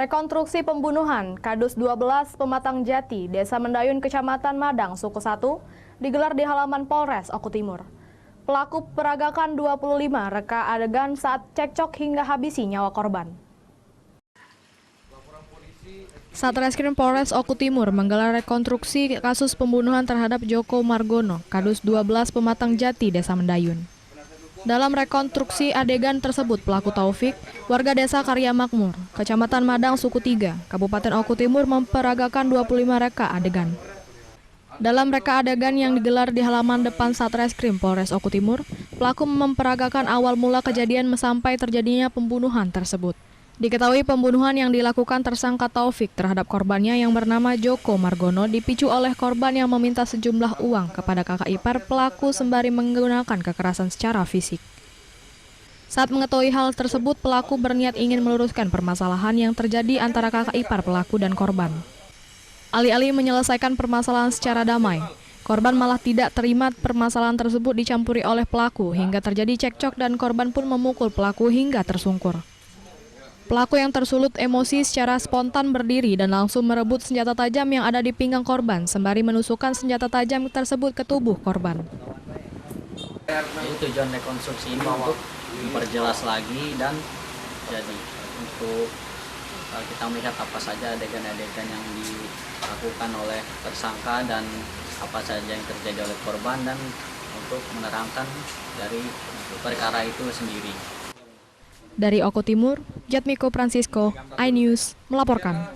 Rekonstruksi pembunuhan Kadus 12 Pematang Jati, Desa Mendayun, Kecamatan Madang, Suku 1, digelar di halaman Polres Oku Timur. Pelaku peragakan 25 reka adegan saat cekcok hingga habisi nyawa korban. Satreskrim Polres Oku Timur menggelar rekonstruksi kasus pembunuhan terhadap Joko Margono, Kadus 12 Pematang Jati, Desa Mendayun. Dalam rekonstruksi adegan tersebut, pelaku Taufik, warga desa Karya Makmur, Kecamatan Madang, Suku 3, Kabupaten Oku Timur memperagakan 25 reka adegan. Dalam reka adegan yang digelar di halaman depan Satreskrim Polres Oku Timur, pelaku memperagakan awal mula kejadian sampai terjadinya pembunuhan tersebut. Diketahui pembunuhan yang dilakukan tersangka Taufik terhadap korbannya yang bernama Joko Margono dipicu oleh korban yang meminta sejumlah uang kepada kakak ipar pelaku sembari menggunakan kekerasan secara fisik. Saat mengetahui hal tersebut, pelaku berniat ingin meluruskan permasalahan yang terjadi antara kakak ipar pelaku dan korban. Alih-alih menyelesaikan permasalahan secara damai, korban malah tidak terima permasalahan tersebut dicampuri oleh pelaku hingga terjadi cekcok dan korban pun memukul pelaku hingga tersungkur. Pelaku yang tersulut emosi secara spontan berdiri dan langsung merebut senjata tajam yang ada di pinggang korban sembari menusukkan senjata tajam tersebut ke tubuh korban. Jadi tujuan rekonstruksi ini untuk memperjelas lagi dan jadi untuk kita melihat apa saja adegan-adegan yang dilakukan oleh tersangka dan apa saja yang terjadi oleh korban dan untuk menerangkan dari perkara itu sendiri. Dari Oku Timur, Jatmiko Francisco, iNews melaporkan.